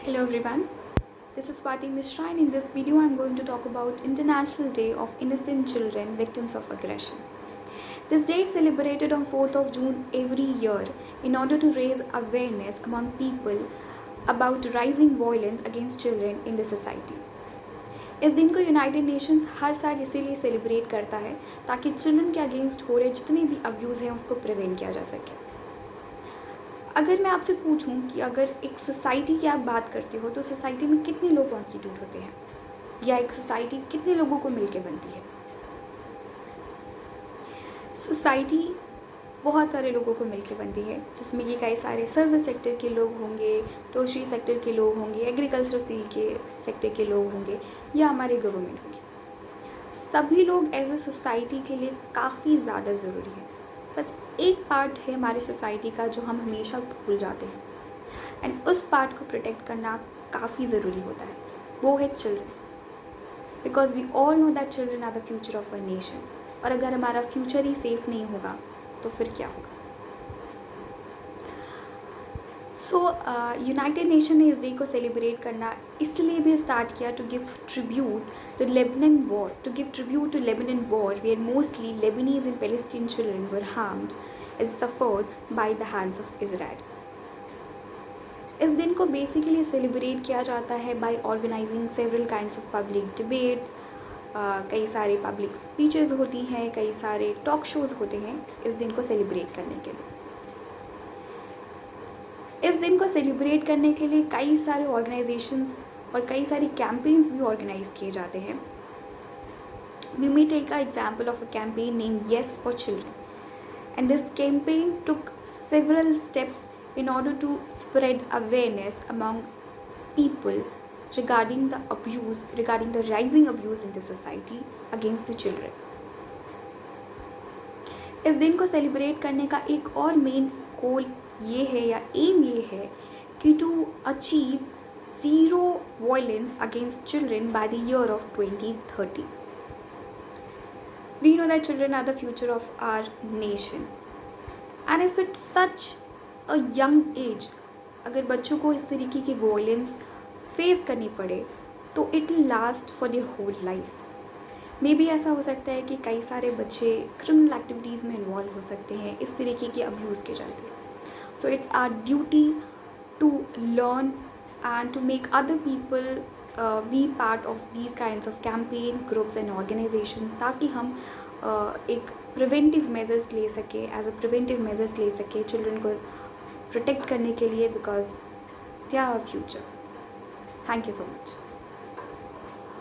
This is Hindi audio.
Hello everyone, this is Swati Mishra and in this video I am going to talk about International Day of Innocent Children Victims of Aggression. This day is celebrated on 4th of June every year in order to raise awareness among people about rising violence against children in the society. इस दिन को यूनाइटेड नेशंस हर साल इसीलिए सेलिब्रेट करता है ताकि चिल्ड्रन के अगेंस्ट हो रहे जितने भी अब्यूज़ हैं उसको प्रिवेंट किया जा सके। अगर मैं आपसे पूछूं कि अगर एक सोसाइटी की आप बात करते हो तो सोसाइटी में कितने लोग कॉन्स्टिट्यूट होते हैं या एक सोसाइटी कितने लोगों को मिलकर बनती है। सोसाइटी बहुत सारे लोगों को मिलकर बनती है जिसमें कि कई सारे सर्विस सेक्टर के लोग होंगे, टर्शरी सेक्टर के लोग होंगे, एग्रीकल्चर फील्ड के सेक्टर के लोग होंगे या हमारे गवर्नमेंट होंगे। सभी लोग एज ए सोसाइटी के लिए काफ़ी ज़्यादा ज़रूरी है। बस एक पार्ट है हमारी सोसाइटी का जो हम हमेशा भूल जाते हैं एंड उस पार्ट को प्रोटेक्ट करना काफ़ी ज़रूरी होता है, वो है children. Because we all know that children are the future of a nation. और अगर हमारा फ्यूचर ही सेफ नहीं होगा तो फिर क्या होगा। यूनाइटेड नेशन ने इस डे को सेलिब्रेट करना इसलिए भी स्टार्ट किया to give tribute to Lebanon war where mostly Lebanese and Palestine children were harmed as suffered by the hands of Israel. इस दिन को बेसिकली सेलिब्रेट किया जाता है by organising several kinds of public debate. कई सारे पब्लिक स्पीचेस होती हैं, कई सारे टॉक शोज़ होते हैं इस दिन को सेलिब्रेट करने के लिए। इस दिन को सेलिब्रेट करने के लिए कई सारे ऑर्गेनाइजेशंस और कई सारे कैंपेन्स भी ऑर्गेनाइज किए जाते हैं। We may take a example of a campaign name yes for children and this campaign took several steps in order to spread awareness among people regarding the rising abuse in the society against the children. इस दिन को सेलिब्रेट करने का एक और मेन गोल ये है या एम ये है कि to achieve zero violence against children by the year of 2030. We know that children are the future of our nation and if it's such a young age, अगर बच्चों को इस तरीके की वायलेंस फेस करनी पड़े तो it will last for their whole life. Maybe ऐसा हो सकता है कि कई सारे बच्चे क्रिमिनल एक्टिविटीज़ में इन्वॉल्व हो सकते हैं इस तरीके के अब्यूज़ के चलते। So it's our duty to learn and to make other people be part of these kinds of campaign groups and organisations ताकि हम एक प्रिवेंटिव मेजर्स ले सके चिल्ड्रन को प्रोटेक्ट करने के लिए because they are our future. Thank you so much.